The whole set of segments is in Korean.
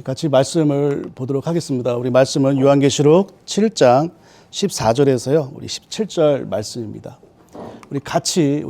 같이 말씀을 보도록 하겠습니다. 우리 말씀은 요한계시록 7장 14절에서요. 우리 17절 말씀입니다. 우리 같이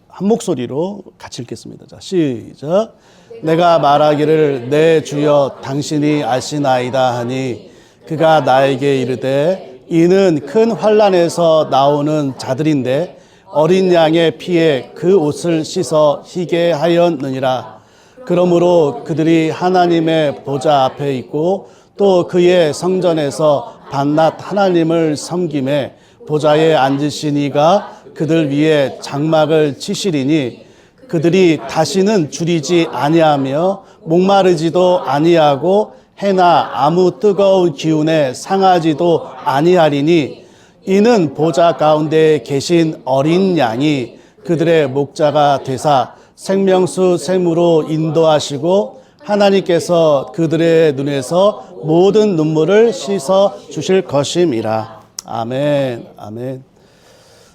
한 목소리로 같이 읽겠습니다. 자, 시작. 내가 말하기를 내 주여 당신이 아시나이다 하니 그가 나에게 이르되 이는 큰 환난에서 나오는 자들인데 어린 양의 피에 그 옷을 씻어 희게 하였느니라. 그러므로 그들이 하나님의 보좌 앞에 있고 또 그의 성전에서 밤낮 하나님을 섬김에 보좌에 앉으신 이가 그들 위에 장막을 치시리니 그들이 다시는 줄이지 아니하며 목마르지도 아니하고 해나 아무 뜨거운 기운에 상하지도 아니하리니 이는 보좌 가운데 계신 어린 양이 그들의 목자가 되사 생명수 샘으로 인도하시고 하나님께서 그들의 눈에서 모든 눈물을 씻어 주실 것임이라. 아멘. 아멘.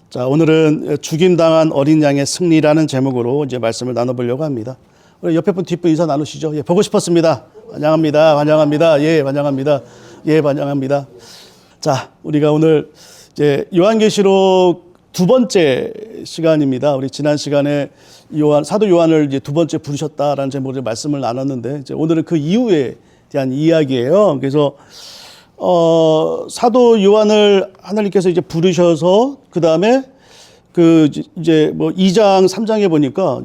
자, 오늘은 죽임당한 어린 양의 승리라는 제목으로 이제 말씀을 나눠보려고 합니다. 우리 옆에 분 뒷분 인사 나누시죠. 예, 보고 싶었습니다. 환영합니다. 환영합니다. 예, 환영합니다. 예, 환영합니다. 자, 우리가 오늘 이제 요한계시록 두 번째 시간입니다. 우리 지난 시간에 사도 요한을 이제 두 번째 부르셨다라는 제목으로 말씀을 나눴는데 이제 오늘은 그 이후에 대한 이야기예요. 그래서 사도 요한을 하나님께서 이제 부르셔서 그 다음에 이제 뭐 2장 3장에 보니까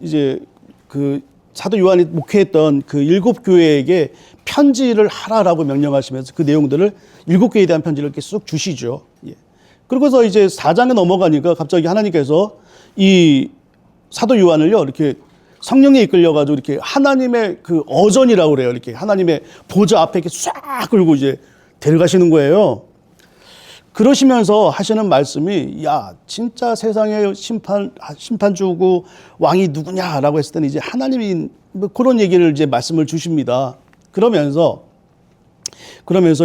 이제 그 사도 요한이 목회했던 그 7교회에게 편지를 하라라고 명령하시면서 그 내용들을 7교회에 대한 편지를 이렇게 쑥 주시죠. 예. 그러고서 이제 4장에 넘어가니까 갑자기 하나님께서 이 사도 요한을요, 이렇게 성령에 이끌려가지고 이렇게 하나님의 그 어전이라고 그래요. 이렇게 하나님의 보좌 앞에 이렇게 쫙 끌고 이제 데려가시는 거예요. 그러시면서 하시는 말씀이, 야, 진짜 세상에 심판 주고 왕이 누구냐라고 했을 때는 이제 하나님이 뭐 그런 얘기를 이제 말씀을 주십니다. 그러면서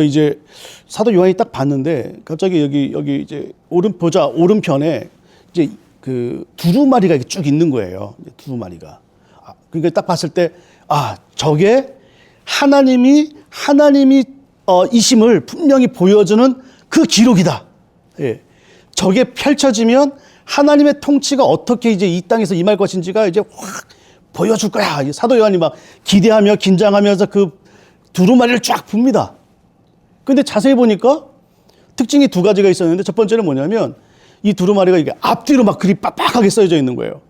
이제 사도 요한이 딱 봤는데 갑자기 여기 이제 보좌 오른편에 이제 그 두루마리가 이렇게 쭉 있는 거예요. 두루마리가. 그러니까 딱 봤을 때, 저게 하나님이 이심을 분명히 보여주는 그 기록이다. 예. 저게 펼쳐지면 하나님의 통치가 어떻게 이제 이 땅에서 임할 것인지가 이제 확 보여줄 거야. 사도 요한이 막 기대하며 긴장하면서 그 두루마리를 쫙 봅니다. 근데 자세히 보니까 특징이 두 가지가 있었는데 첫 번째는 뭐냐면 이 두루마리가 이게 앞뒤로 막 글이 빡빡하게 써져 있는 거예요.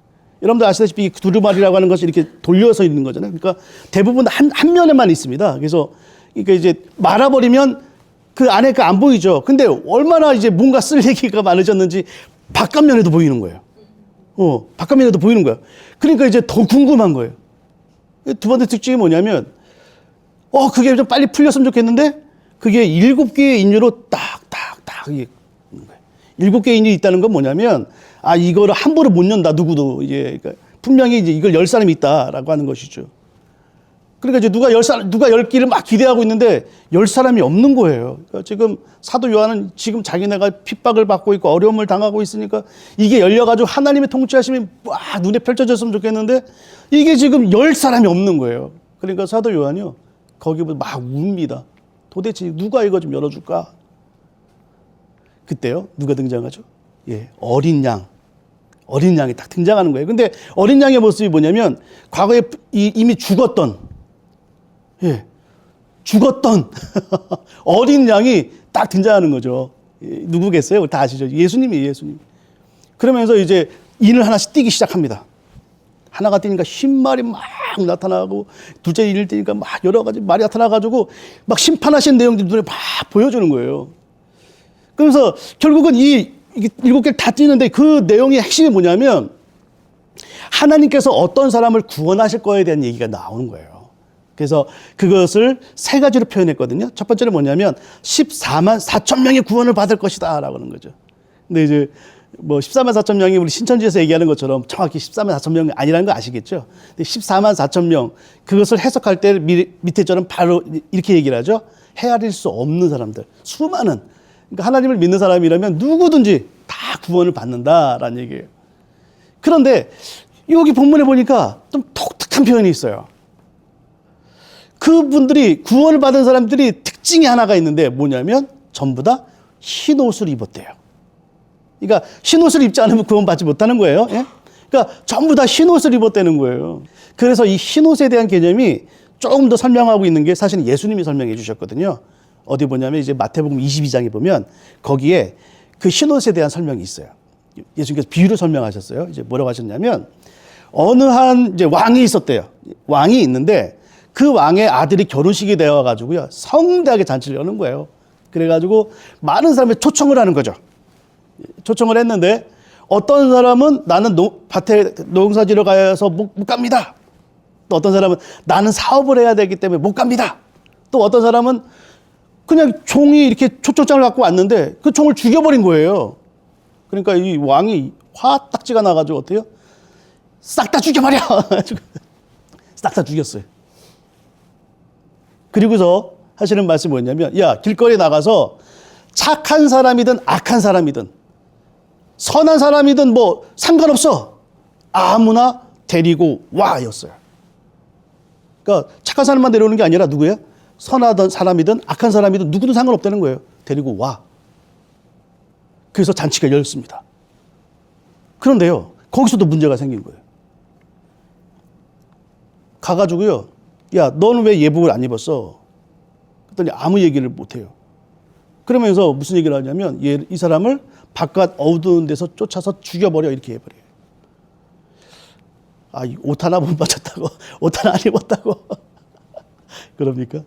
여러분들 아시다시피 이 두루마리라고 하는 것이 이렇게 돌려서 있는 거잖아요. 그러니까 대부분 한 면에만 있습니다. 그래서 그러니까 이제 말아버리면 그 안에 안 보이죠. 근데 얼마나 이제 뭔가 쓸 얘기가 많으셨는지 바깥면에도 보이는 거예요. 바깥면에도 보이는 거예요. 그러니까 이제 더 궁금한 거예요. 두 번째 특징이 뭐냐면, 그게 좀 빨리 풀렸으면 좋겠는데, 그게 7개의 인유로 딱딱딱 이게 있는 거예요. 7개의 인유 있다는 건 뭐냐면, 이거를 함부로 못 연다, 누구도. 그러니까 분명히 이제 이걸 열 사람이 있다라고 하는 것이죠. 그러니까 이제 누가 열기를 막 기대하고 있는데 열 사람이 없는 거예요. 그러니까 지금 사도 요한은 지금 자기네가 핍박을 받고 있고 어려움을 당하고 있으니까 이게 열려가지고 하나님의 통치하심이 막 눈에 펼쳐졌으면 좋겠는데 이게 지금 열 사람이 없는 거예요. 그러니까 사도 요한이요, 거기 막 웁니다. 도대체 누가 이거 좀 열어줄까? 그때요, 누가 등장하죠? 예, 어린 양이 딱 등장하는 거예요. 근데 어린 양의 모습이 뭐냐면 과거에 이미 죽었던 어린 양이 딱 등장하는 거죠. 누구겠어요? 다 아시죠? 예수님이에요, 예수님. 그러면서 이제 인을 하나씩 띄기 시작합니다. 하나가 뛰니까 흰 말이 막 나타나고, 둘째 인을 뛰니까 막 여러 가지 말이 나타나가지고 막 심판하신 내용들이 눈에 막 보여주는 거예요. 그래서 결국은 이게 7개를 다 뛰는데 그 내용의 핵심이 뭐냐면 하나님께서 어떤 사람을 구원하실 거에 대한 얘기가 나오는 거예요. 그래서 그것을 세 가지로 표현했거든요. 첫 번째는 뭐냐면 14만 4천 명이 구원을 받을 것이다 라고 하는 거죠. 근데 이제 뭐 14만 4천 명이 우리 신천지에서 얘기하는 것처럼 정확히 14만 4천 명이 아니라는 거 아시겠죠? 근데 14만 4천 명, 그것을 해석할 때 밑에 저는 바로 이렇게 얘기를 하죠. 헤아릴 수 없는 사람들, 수많은, 그러니까 하나님을 믿는 사람이라면 누구든지 다 구원을 받는다라는 얘기예요. 그런데 여기 본문에 보니까 좀 독특한 표현이 있어요. 그 그분들이 구원을 받은 사람들이 특징이 하나가 있는데 뭐냐면 전부 다 흰 옷을 입었대요. 그러니까 흰 옷을 입지 않으면 구원받지 못하는 거예요. 예? 그러니까 전부 다 흰 옷을 입었다는 거예요. 그래서 이 흰 옷에 대한 개념이 조금 더 설명하고 있는 게 사실은 예수님이 설명해 주셨거든요. 어디 보냐면 이제 마태복음 22장에 보면 거기에 그 흰 옷에 대한 설명이 있어요. 예수님께서 비유를 설명하셨어요. 이제 뭐라고 하셨냐면 어느 한 이제 왕이 있었대요. 왕이 있는데 그 왕의 아들이 결혼식이 되어 가지고요. 성대하게 잔치를 여는 거예요. 그래 가지고 많은 사람이 초청을 하는 거죠. 초청을 했는데 어떤 사람은 나는 밭에 농사지러 가서 못 갑니다. 또 어떤 사람은 나는 사업을 해야 되기 때문에 못 갑니다. 또 어떤 사람은 그냥 종이 이렇게 초청장을 갖고 왔는데 그 종을 죽여버린 거예요. 그러니까 이 왕이 화딱지가 나가지고 어때요? 싹 다 죽여버려! 싹 다 죽였어요. 그리고서 하시는 말씀이 뭐냐면, 야, 길거리에 나가서 착한 사람이든 악한 사람이든 선한 사람이든 뭐 상관없어. 아무나 데리고 와 였어요. 그러니까 착한 사람만 데려오는 게 아니라 누구예요? 선하던 사람이든 악한 사람이든 누구든 상관없다는 거예요. 데리고 와. 그래서 잔치가 열렸습니다. 그런데요, 거기서도 문제가 생긴 거예요. 가가지고요, 야, 너는 왜 예복을 안 입었어? 그랬더니 아무 얘기를 못해요. 그러면서 무슨 얘기를 하냐면 이 사람을 바깥 어두운 데서 쫓아서 죽여버려 이렇게 해버려요. 아, 옷 하나 못 맞췄다고, 옷 하나 안 입었다고. 그럽니까?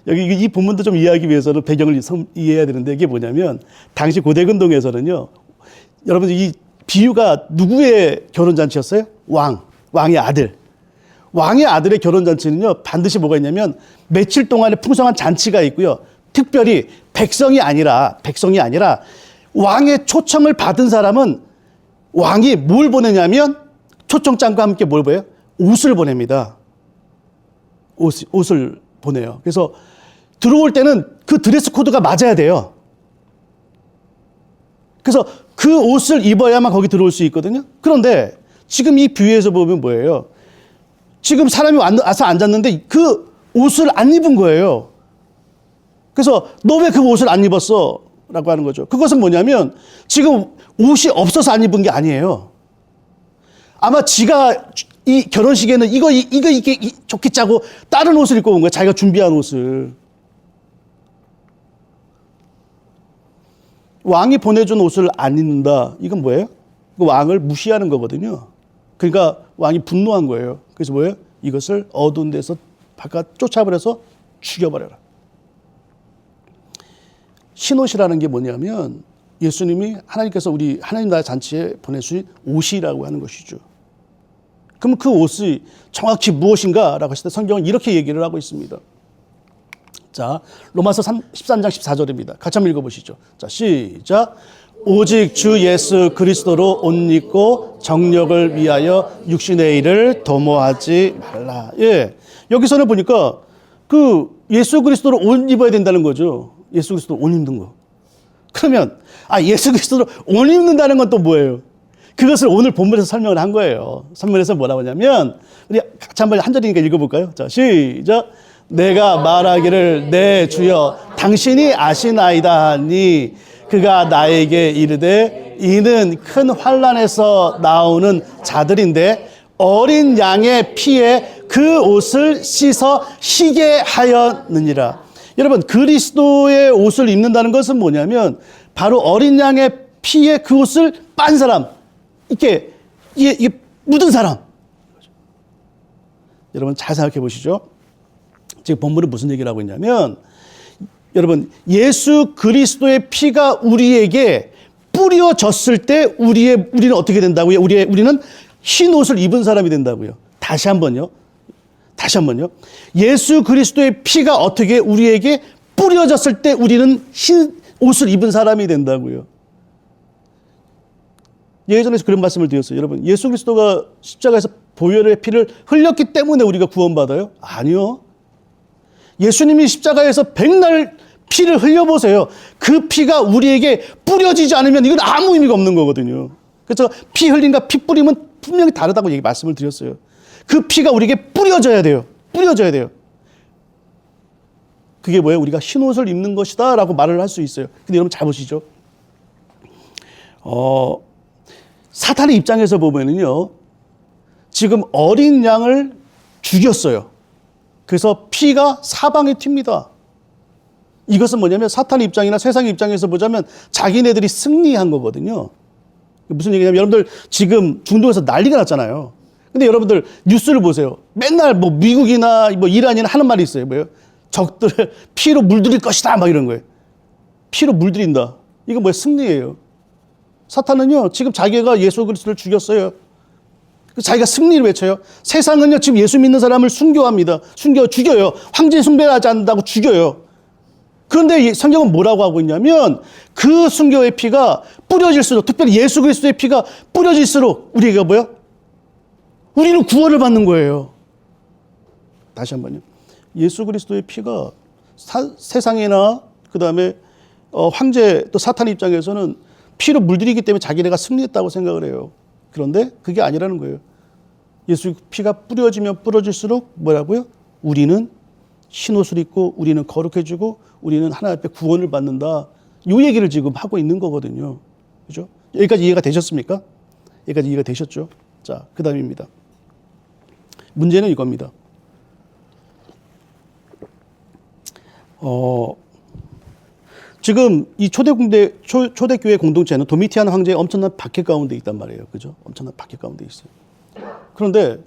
여기 이 본문도 좀 이해하기 위해서는 배경을 이해해야 되는데 이게 뭐냐면 당시 고대근동에서는요, 여러분 이 비유가 누구의 결혼잔치였어요? 왕의 아들. 왕의 아들의 결혼잔치는요, 반드시 뭐가 있냐면 며칠 동안의 풍성한 잔치가 있고요. 특별히 백성이 아니라 왕의 초청을 받은 사람은 왕이 뭘 보내냐면 초청장과 함께 뭘 보여요? 옷을 보냅니다. 옷을 보내요. 그래서 들어올 때는 그 드레스 코드가 맞아야 돼요. 그래서 그 옷을 입어야만 거기 들어올 수 있거든요. 그런데 지금 이 비유에서 보면 뭐예요? 지금 사람이 와서 앉았는데 그 옷을 안 입은 거예요. 그래서 너 왜 그 옷을 안 입었어? 라고 하는 거죠. 그것은 뭐냐면 지금 옷이 없어서 안 입은 게 아니에요. 아마 지가 이 결혼식에는 이거 입기 좋겠지 하고 다른 옷을 입고 온 거예요. 자기가 준비한 옷을. 왕이 보내준 옷을 안 입는다. 이건 뭐예요? 그 왕을 무시하는 거거든요. 그러니까 왕이 분노한 거예요. 그래서 뭐예요? 이것을 어두운 데서 바깥 쫓아버려서 죽여버려라. 흰옷이라는 게 뭐냐면 예수님이 하나님께서 우리 하나님 나라 잔치에 보내주신 옷이라고 하는 것이죠. 그럼 그 옷이 정확히 무엇인가라고 했을 때 성경은 이렇게 얘기를 하고 있습니다. 자, 로마서 13장 14절입니다. 같이 한번 읽어보시죠. 자, 시작. 오직 주 예수 그리스도로 옷 입고 정력을 위하여 육신의 일을 도모하지 말라. 예, 여기서는 보니까 그 예수 그리스도로 옷 입어야 된다는 거죠. 예수 그리스도로 옷 입는 거. 그러면 예수 그리스도로 옷 입는다는 건 또 뭐예요? 그것을 오늘 본문에서 설명을 한 거예요. 설명에서 뭐라고 하냐면 우리 같이 한번 한 절이니까 읽어볼까요? 자, 시작. 내가 말하기를 내 주여 당신이 아시나이다 하니 그가 나에게 이르되 이는 큰 환난에서 나오는 자들인데 어린 양의 피에 그 옷을 씻어 희게 하였느니라. 여러분, 그리스도의 옷을 입는다는 것은 뭐냐면 바로 어린 양의 피에 그 옷을 빤 사람, 이게 묻은 사람. 여러분 잘 생각해 보시죠. 지금 본문은 무슨 얘기를 하고 있냐면 여러분, 예수 그리스도의 피가 우리에게 뿌려졌을 때 우리는 어떻게 된다고요? 우리는 흰 옷을 입은 사람이 된다고요. 다시 한번요. 예수 그리스도의 피가 어떻게 우리에게 뿌려졌을 때 우리는 흰 옷을 입은 사람이 된다고요. 예전에 그런 말씀을 드렸어요. 여러분, 예수 그리스도가 십자가에서 보혈의 피를 흘렸기 때문에 우리가 구원받아요? 아니요. 예수님이 십자가에서 백날 피를 흘려보세요. 그 피가 우리에게 뿌려지지 않으면 이건 아무 의미가 없는 거거든요. 그래서 피 흘림과 피 뿌림은 분명히 다르다고 말씀을 드렸어요. 그 피가 우리에게 뿌려져야 돼요. 그게 뭐예요? 우리가 흰옷을 입는 것이다 라고 말을 할 수 있어요. 근데 여러분 잘 보시죠. 사탄의 입장에서 보면은요, 지금 어린 양을 죽였어요. 그래서 피가 사방에 튑니다. 이것은 뭐냐면 사탄의 입장이나 세상의 입장에서 보자면 자기네들이 승리한 거거든요. 무슨 얘기냐면 여러분들 지금 중동에서 난리가 났잖아요. 근데 여러분들 뉴스를 보세요. 맨날 뭐 미국이나 뭐 이란이나 하는 말이 있어요. 뭐예요? 적들을 피로 물들일 것이다 막 이런 거예요. 피로 물들인다. 이거 뭐예요? 승리예요. 사탄은요 지금 자기가 예수 그리스도를 죽였어요. 자기가 승리를 외쳐요. 세상은요 지금 예수 믿는 사람을 순교합니다. 죽여요. 황제 숭배를 하지 않는다고 죽여요. 그런데 성경은 뭐라고 하고 있냐면 그 순교의 피가 뿌려질수록, 특별히 예수 그리스도의 피가 뿌려질수록 우리가 뭐요? 우리는 구원을 받는 거예요. 다시 한번요. 예수 그리스도의 피가 세상이나 그다음에 황제 또 사탄 입장에서는 피로 물들이기 때문에 자기네가 승리했다고 생각을 해요. 그런데 그게 아니라는 거예요. 예수 피가 뿌려지면 뿌려질수록 뭐라고요? 우리는 흰옷을 입고 우리는 거룩해지고 우리는 하나님 앞에 구원을 받는다. 이 얘기를 지금 하고 있는 거거든요. 그죠? 여기까지 이해가 되셨습니까? 여기까지 이해가 되셨죠? 자, 그 다음입니다. 문제는 이겁니다. 지금 이 초대교회 공동체는 도미티안 황제의 엄청난 박해 가운데 있단 말이에요. 그죠? 엄청난 박해 가운데 있어요. 그런데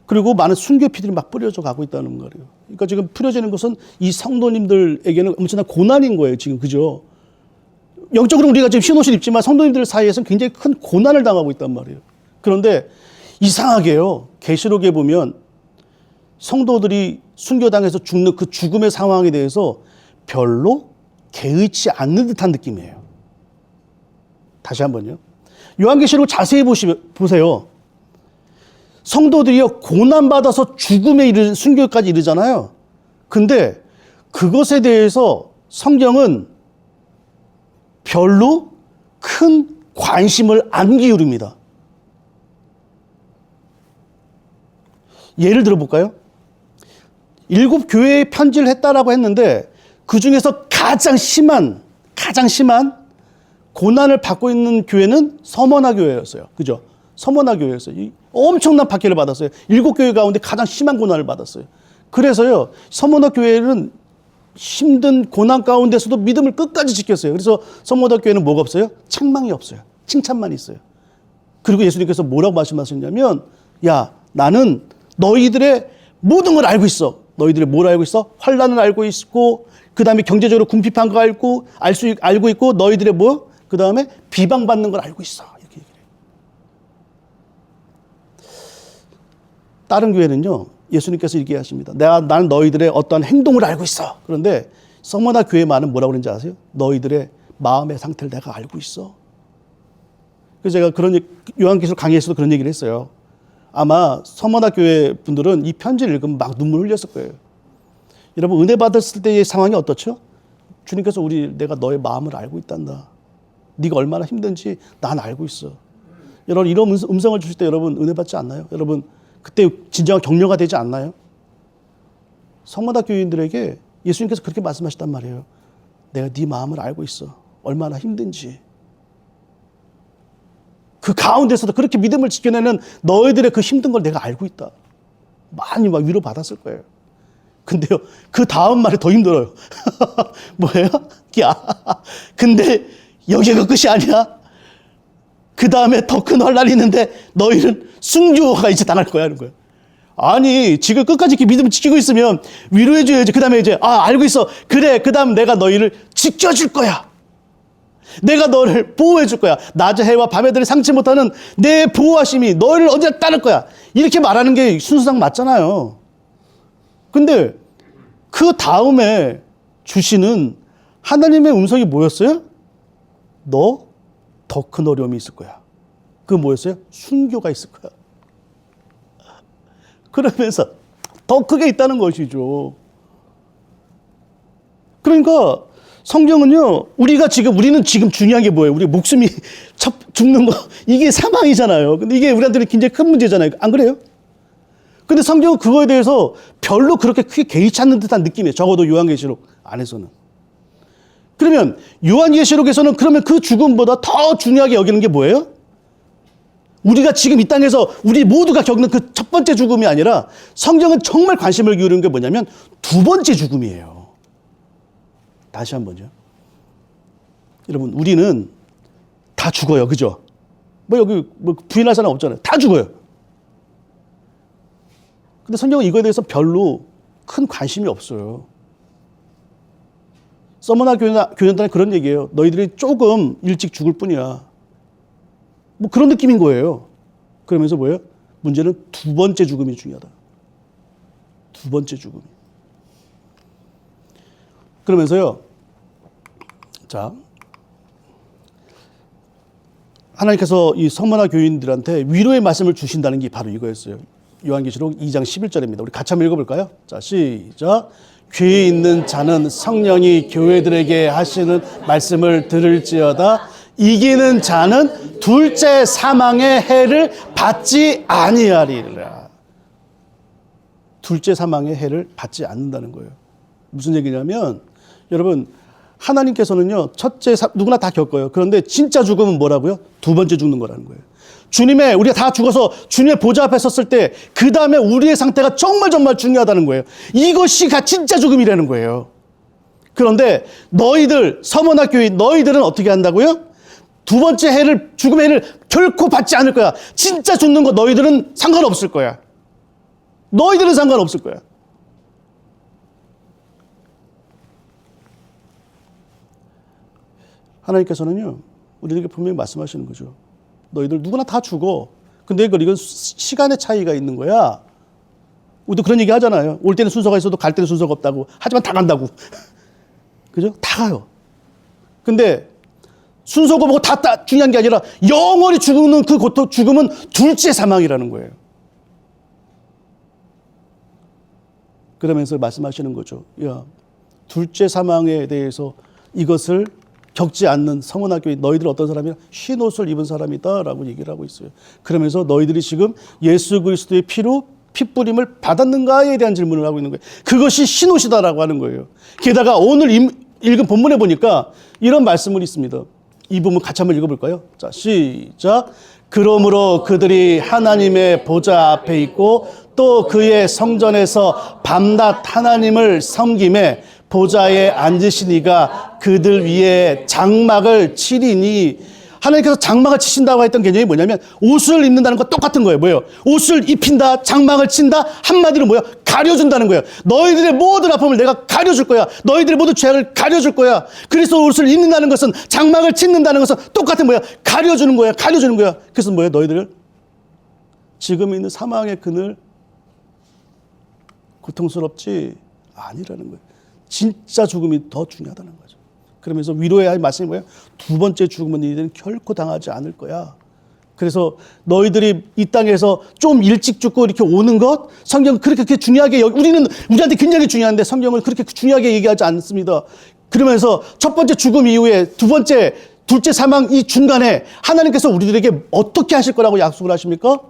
그리고 많은 순교피들이 막 뿌려져 가고 있다는 거예요. 그러니까 지금 뿌려지는 것은 이 성도님들에게는 엄청난 고난인 거예요. 지금 그죠? 영적으로 우리가 지금 흰옷을 입지만 성도님들 사이에서는 굉장히 큰 고난을 당하고 있단 말이에요. 그런데 이상하게요. 계시록에 보면 성도들이 순교당해서 죽는 그 죽음의 상황에 대해서 별로 개의치 않는 듯한 느낌이에요. 다시 한번요. 요한계시록 자세히 보세요. 성도들이요 고난받아서 죽음에 이르는 순교까지 이르잖아요. 근데 그것에 대해서 성경은 별로 큰 관심을 안 기울입니다. 예를 들어볼까요? 7 교회에 편지를 했다라고 했는데 그 중에서 가장 심한 고난을 받고 있는 교회는 서머나 교회였어요. 그죠? 서머나 교회였어요. 엄청난 박해를 받았어요. 7 교회 가운데 가장 심한 고난을 받았어요. 그래서요, 서머나 교회는 힘든 고난 가운데서도 믿음을 끝까지 지켰어요. 그래서 서머나 교회는 뭐가 없어요? 책망이 없어요. 칭찬만 있어요. 그리고 예수님께서 뭐라고 말씀하셨냐면, 야, 나는 너희들의 모든 걸 알고 있어. 너희들의 뭘 알고 있어? 환난을 알고 있고, 그 다음에 경제적으로 궁핍한 거 알고 있고, 너희들의 뭐? 그 다음에 비방받는 걸 알고 있어. 이렇게 얘기를 해요. 다른 교회는요, 예수님께서 이렇게 하십니다. 나는 너희들의 어떠한 행동을 알고 있어. 그런데 서머나 교회 말은 뭐라고 그러는지 아세요? 너희들의 마음의 상태를 내가 알고 있어. 그래서 제가 요한계시록 강의에서도 그런 얘기를 했어요. 아마 서머나 교회 분들은 이 편지를 읽으면 막 눈물 흘렸을 거예요. 여러분, 은혜 받았을 때의 상황이 어떻죠? 주님께서 내가 너의 마음을 알고 있단다. 네가 얼마나 힘든지 난 알고 있어. 여러분, 이런 음성을 주실 때 여러분 은혜 받지 않나요? 여러분, 그때 진정한 격려가 되지 않나요? 서머나 교인들에게 예수님께서 그렇게 말씀하셨단 말이에요. 내가 네 마음을 알고 있어. 얼마나 힘든지. 그 가운데서도 그렇게 믿음을 지켜내는 너희들의 그 힘든 걸 내가 알고 있다. 많이 막 위로받았을 거예요. 근데요, 그 다음 말이 더 힘들어요. 뭐예요? 야, 근데 여기가 끝이 아니야. 그 다음에 더 큰 환난이 있는데 너희는 순교가 이제 당할 거야 하는 거예요. 아니, 지금 끝까지 이렇게 믿음을 지키고 있으면 위로해줘야지. 그 다음에 이제 알고 있어. 그래, 그 다음 내가 너희를 지켜줄 거야. 내가 너를 보호해 줄 거야. 낮에 해와 밤에 들이 상치 못하는 내 보호하심이 너희를 언제나 따를 거야. 이렇게 말하는 게 순수상 맞잖아요. 근데 그 다음에 주시는 하나님의 음성이 뭐였어요? 너 더 큰 어려움이 있을 거야. 그게 뭐였어요? 순교가 있을 거야. 그러면서 더 크게 있다는 것이죠. 그러니까 성경은요, 우리는 지금 중요한 게 뭐예요? 우리 목숨이 죽는 거, 이게 사망이잖아요. 근데 이게 우리한테는 굉장히 큰 문제잖아요. 안 그래요? 근데 성경은 그거에 대해서 별로 그렇게 크게 개의치 않는 듯한 느낌이에요. 적어도 요한계시록 안에서는. 그러면 요한계시록에서는 그러면 그 죽음보다 더 중요하게 여기는 게 뭐예요? 우리가 지금 이 땅에서 우리 모두가 겪는 그 첫 번째 죽음이 아니라 성경은 정말 관심을 기울이는 게 뭐냐면 두 번째 죽음이에요. 다시 한번요. 여러분, 우리는 다 죽어요. 그죠? 뭐 여기 뭐 부인할 사람 없잖아요. 다 죽어요. 근데 성경은 이거에 대해서 별로 큰 관심이 없어요. 서머나 교연단은 그런 얘기예요. 너희들이 조금 일찍 죽을 뿐이야. 뭐 그런 느낌인 거예요. 그러면서 뭐예요? 문제는 두 번째 죽음이 중요하다. 두 번째 죽음이. 그러면서요. 자, 하나님께서 이 서머나 교인들한테 위로의 말씀을 주신다는 게 바로 이거였어요. 요한계시록 2장 11절입니다. 우리 같이 한번 읽어볼까요? 자, 시작. 귀에 있는 자는 성령이 교회들에게 하시는 말씀을 들을지어다. 이기는 자는 둘째 사망의 해를 받지 아니하리라. 둘째 사망의 해를 받지 않는다는 거예요. 무슨 얘기냐면 여러분, 하나님께서는요, 첫째 누구나 다 겪어요. 그런데 진짜 죽음은 뭐라고요? 두 번째 죽는 거라는 거예요. 우리가 다 죽어서 주님의 보좌 앞에 섰을 때 그 다음에 우리의 상태가 정말 중요하다는 거예요. 이것이 진짜 죽음이라는 거예요. 그런데 너희들, 서머나 교인, 너희들은 어떻게 한다고요? 두 번째 죽음의 해를 결코 받지 않을 거야. 진짜 죽는 거 너희들은 상관없을 거야. 너희들은 상관없을 거야. 하나님께서는요, 우리에게 분명히 말씀하시는 거죠. 너희들 누구나 다 죽어. 근데 이건 시간의 차이가 있는 거야. 우리도 그런 얘기 하잖아요. 올 때는 순서가 있어도 갈 때는 순서가 없다고. 하지만 다 간다고. 그죠? 다 가요. 근데 순서고 뭐고 다 중요한 게 아니라 영원히 죽는 그 죽음은 둘째 사망이라는 거예요. 그러면서 말씀하시는 거죠. 야, 둘째 사망에 대해서 이것을 겪지 않는 서머나 교인 너희들 어떤 사람이야? 흰 옷을 입은 사람이다 라고 얘기를 하고 있어요. 그러면서 너희들이 지금 예수 그리스도의 피로 핏부림을 받았는가에 대한 질문을 하고 있는 거예요. 그것이 흰 옷이다라고 하는 거예요. 게다가 오늘 읽은 본문에 보니까 이런 말씀이 있습니다. 이 부분 같이 한번 읽어볼까요? 자, 시작. 그러므로 그들이 하나님의 보좌 앞에 있고 또 그의 성전에서 밤낮 하나님을 섬김에 보좌에 앉으신 이가 그들 위에 장막을 치리니, 하나님께서 장막을 치신다고 했던 개념이 뭐냐면 옷을 입는다는 거 똑같은 거예요. 뭐예요? 옷을 입힌다, 장막을 친다, 한마디로 뭐예요? 가려준다는 거예요. 너희들의 모든 아픔을 내가 가려줄 거야. 너희들의 모든 죄악을 가려줄 거야. 그리스도 옷을 입는다는 것은, 장막을 친는다는 것은 똑같은 뭐야? 가려주는 거야. 가려주는 거야. 그래서 뭐예요? 너희들을 지금 있는 사망의 그늘 고통스럽지 아니라는 거예요. 진짜 죽음이 더 중요하다는 거죠. 그러면서 위로해야 할 말씀이 뭐예요? 두 번째 죽음은 너희들은 결코 당하지 않을 거야. 그래서 너희들이 이 땅에서 좀 일찍 죽고 이렇게 오는 것, 성경은 그렇게 중요하게, 우리한테 굉장히 중요한데 성경은 그렇게 중요하게 얘기하지 않습니다. 그러면서 첫 번째 죽음 이후에 둘째 사망 이 중간에 하나님께서 우리들에게 어떻게 하실 거라고 약속을 하십니까?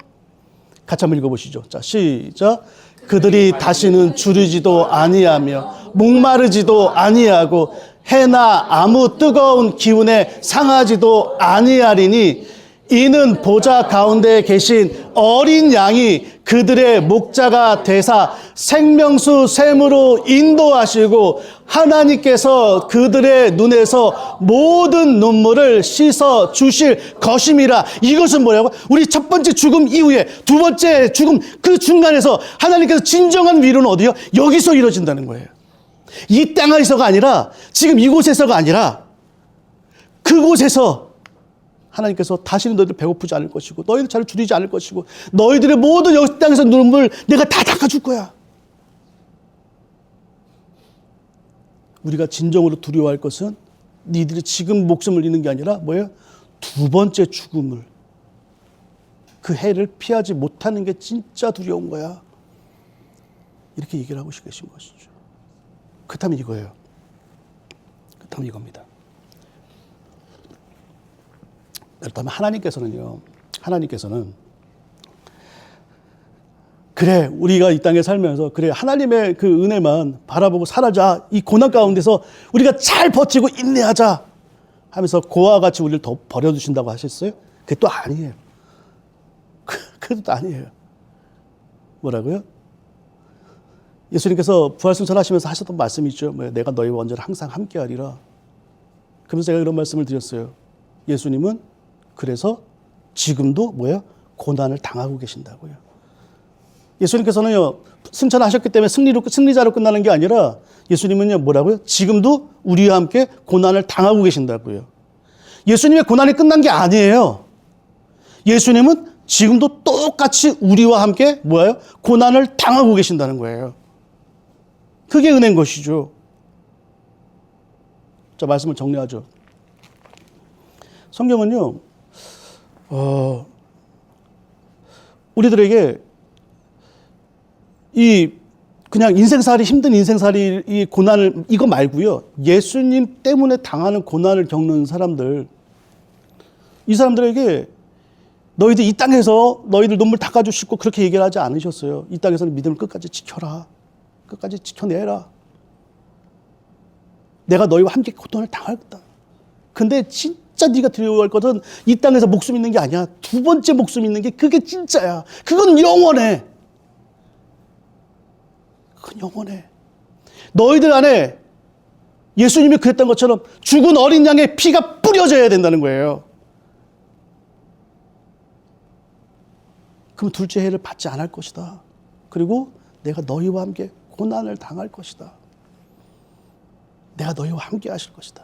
같이 한번 읽어보시죠. 자, 시작. 그들이 다시는 주르지도 아니하며 목마르지도 아니하고 해나 아무 뜨거운 기운에 상하지도 아니하리니, 이는 보좌 가운데 계신 어린 양이 그들의 목자가 되사 생명수 샘으로 인도하시고 하나님께서 그들의 눈에서 모든 눈물을 씻어 주실 것임이라. 이것은 뭐냐고? 우리 첫 번째 죽음 이후에 두 번째 죽음 그 중간에서 하나님께서 진정한 위로는 어디요? 여기서 이루어진다는 거예요. 이 땅에서가 아니라, 지금 이곳에서가 아니라 그곳에서 하나님께서 다시는 너희들 배고프지 않을 것이고 너희들 자를 줄이지 않을 것이고 너희들의 모든 여기 땅에서 눈물 내가 다 닦아줄 거야. 우리가 진정으로 두려워할 것은 니들이 지금 목숨을 잃는 게 아니라 뭐예요? 두 번째 죽음을, 그 해를 피하지 못하는 게 진짜 두려운 거야. 이렇게 얘기를 하고 계신 것이죠. 그렇다면 이거예요. 그렇다면 이겁니다. 그렇다면 하나님께서는 그래, 우리가 이 땅에 살면서 그래, 하나님의 그 은혜만 바라보고 살아자. 이 고난 가운데서 우리가 잘 버티고 인내하자 하면서 고아와 같이 우리를 더 버려두신다고 하셨어요? 그게 또 아니에요. 그게 또 아니에요. 뭐라고요? 예수님께서 부활승천하시면서 하셨던 말씀이 있죠. 내가 너희와 언제나 항상 함께하리라. 그러면서 제가 이런 말씀을 드렸어요. 예수님은 그래서 지금도 고난을 당하고 계신다고요. 예수님께서는요, 승천하셨기 때문에 승리자로 끝나는 게 아니라 예수님은요, 뭐라고요? 지금도 우리와 함께 고난을 당하고 계신다고요. 예수님의 고난이 끝난 게 아니에요. 예수님은 지금도 똑같이 우리와 함께 고난을 당하고 계신다는 거예요. 그게 은혜인 것이죠. 자, 말씀을 정리하죠. 성경은요, 우리들에게 그냥 인생살이, 힘든 인생살이, 이 고난을, 이거 말고요, 예수님 때문에 당하는 고난을 겪는 사람들, 이 사람들에게 너희들 이 땅에서 너희들 눈물 닦아주시고 그렇게 얘기를 하지 않으셨어요. 이 땅에서는 믿음을 끝까지 지켜라. 끝까지 지켜내라. 내가 너희와 함께 고통을 당할 거다. 근데 진짜 네가 두려워할 것은 이 땅에서 목숨 있는 게 아니야. 두 번째 목숨 있는 게 그게 진짜야. 그건 영원해. 그건 영원해. 너희들 안에 예수님이 그랬던 것처럼 죽은 어린 양의 피가 뿌려져야 된다는 거예요. 그럼 둘째 해를 받지 않을 것이다. 그리고 내가 너희와 함께 고난을 당할 것이다. 내가 너희와 함께 하실 것이다.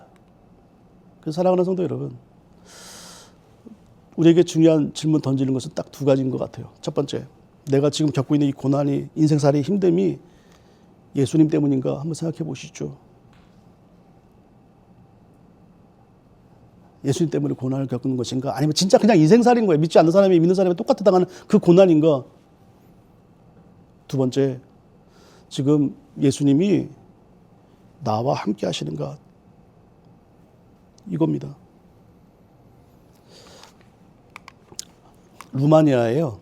그래서 사랑하는 성도 여러분, 우리에게 중요한 질문 던지는 것은 딱 두 가지인 것 같아요. 첫 번째, 내가 지금 겪고 있는 이 고난이, 인생살이의 힘듦이 예수님 때문인가 한번 생각해 보시죠. 예수님 때문에 고난을 겪는 것인가? 아니면 진짜 그냥 인생살인 거예요. 믿지 않는 사람이 믿는 사람이 똑같이 당하는 그 고난인가? 두 번째, 지금 예수님이 나와 함께 하시는가? 이겁니다. 루마니아에요,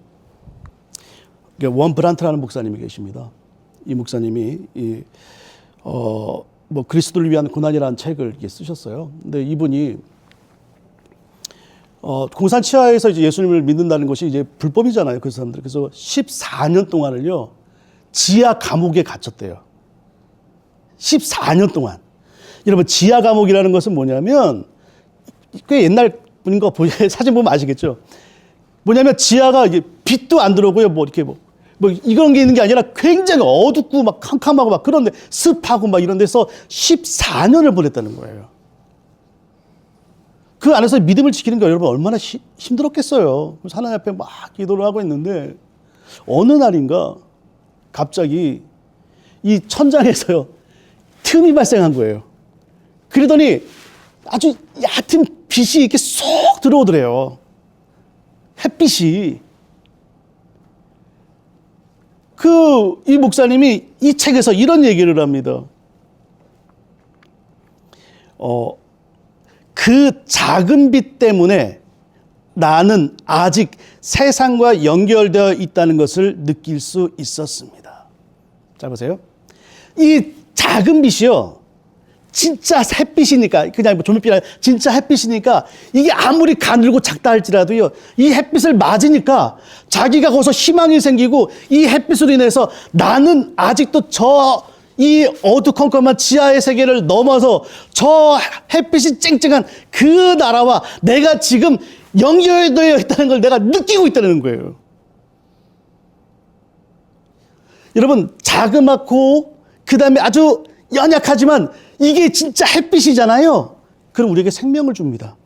원 브란트라는 목사님이 계십니다. 이 목사님이 그리스도를 위한 고난이라는 책을 쓰셨어요. 근데 이분이 공산 치하에서 이제 예수님을 믿는다는 것이 이제 불법이잖아요, 그 사람들. 그래서 14년 동안을요, 지하 감옥에 갇혔대요. 14년 동안. 여러분, 지하 감옥이라는 것은 뭐냐면, 꽤 옛날 분인 거 사진 보면 아시겠죠? 뭐냐면, 지하가 이게 빛도 안 들어오고요, 이런 게 있는 게 아니라 굉장히 어둡고 막 캄캄하고 막 그런데 습하고 막 이런 데서 14년을 보냈다는 거예요. 그 안에서 믿음을 지키는 게 여러분 얼마나 힘들었겠어요. 그래서 하나님 앞에 막 기도를 하고 있는데 어느 날인가 갑자기 이 천장에서요, 틈이 발생한 거예요. 그러더니 아주 얕은 빛이 이렇게 쏙 들어오더래요. 햇빛이. 이 목사님이 이 책에서 이런 얘기를 합니다. 그 작은 빛 때문에 나는 아직 세상과 연결되어 있다는 것을 느낄 수 있었습니다. 자, 보세요. 이 작은 빛이요, 진짜 햇빛이니까, 그냥 조명빛 아니라 진짜 햇빛이니까 이게 아무리 가늘고 작다 할지라도요, 이 햇빛을 맞으니까 자기가 거기서 희망이 생기고 이 햇빛으로 인해서 나는 아직도 이 어두컴컴한 지하의 세계를 넘어서 저 햇빛이 쨍쨍한 그 나라와 내가 지금 연결되어 있다는 걸 내가 느끼고 있다는 거예요. 여러분, 자그맣고 그 다음에 아주 연약하지만 이게 진짜 햇빛이잖아요. 그럼 우리에게 생명을 줍니다.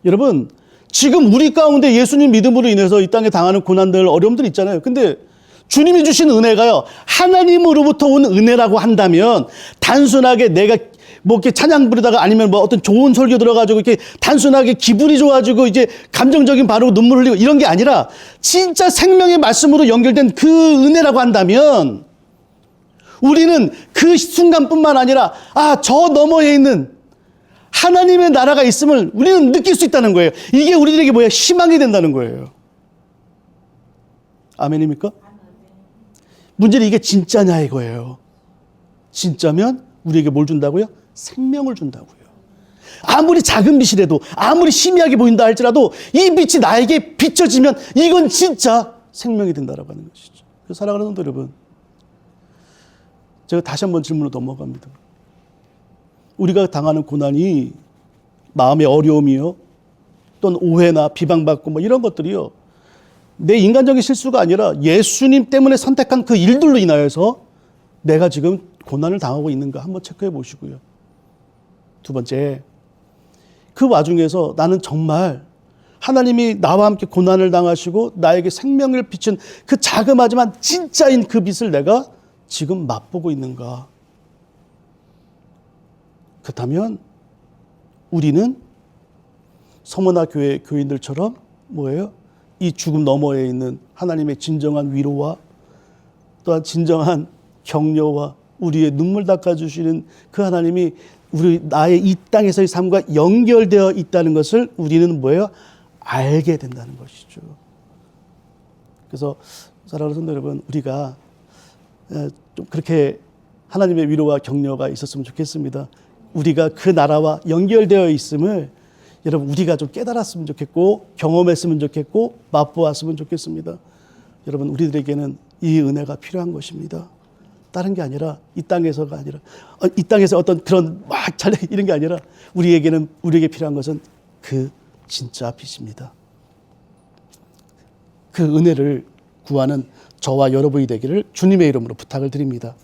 여러분, 지금 우리 가운데 예수님 믿음으로 인해서 이 땅에 당하는 고난들, 어려움들 있잖아요. 근데 주님이 주신 은혜가요, 하나님으로부터 온 은혜라고 한다면 단순하게 내가 이렇게 찬양 부르다가 아니면 어떤 좋은 설교 들어가지고 이렇게 단순하게 기분이 좋아지고 이제 감정적인 바로 눈물 흘리고 이런 게 아니라 진짜 생명의 말씀으로 연결된 그 은혜라고 한다면 우리는 그 순간뿐만 아니라 저 너머에 있는 하나님의 나라가 있음을 우리는 느낄 수 있다는 거예요. 이게 우리들에게 희망이 된다는 거예요. 아멘입니까? 문제는 이게 진짜냐 이거예요. 진짜면 우리에게 뭘 준다고요? 생명을 준다고요. 아무리 작은 빛이라도, 아무리 희미하게 보인다 할지라도 이 빛이 나에게 비춰지면 이건 진짜 생명이 된다라고 하는 것이죠. 그래서 사랑하는 성도 여러분, 제가 다시 한번 질문으로 넘어갑니다. 우리가 당하는 고난이 마음의 어려움이요, 또는 오해나 비방받고 뭐 이런 것들이요, 내 인간적인 실수가 아니라 예수님 때문에 선택한 그 일들로 인하여서 내가 지금 고난을 당하고 있는가 한번 체크해 보시고요. 두 번째, 그 와중에서 나는 정말 하나님이 나와 함께 고난을 당하시고 나에게 생명을 비춘 그 자그마지만 진짜인 그 빛을 내가 지금 맛보고 있는가? 그렇다면 우리는 서머나 교회 교인들처럼 뭐예요? 이 죽음 너머에 있는 하나님의 진정한 위로와 또한 진정한 격려와 우리의 눈물 닦아주시는 그 하나님이 나의 이 땅에서의 삶과 연결되어 있다는 것을 우리는 뭐예요? 알게 된다는 것이죠. 그래서 사랑하는 성도 여러분, 우리가 좀 그렇게 하나님의 위로와 격려가 있었으면 좋겠습니다. 우리가 그 나라와 연결되어 있음을 여러분 우리가 좀 깨달았으면 좋겠고 경험했으면 좋겠고 맛보았으면 좋겠습니다. 여러분 우리들에게는 이 은혜가 필요한 것입니다. 다른 게 아니라 이 땅에서가 아니라 이 땅에서 어떤 그런 막 잘 이런 게 아니라 우리에게 필요한 것은 그 진짜 빛입니다. 그 은혜를 구하는 저와 여러분이 되기를 주님의 이름으로 부탁을 드립니다.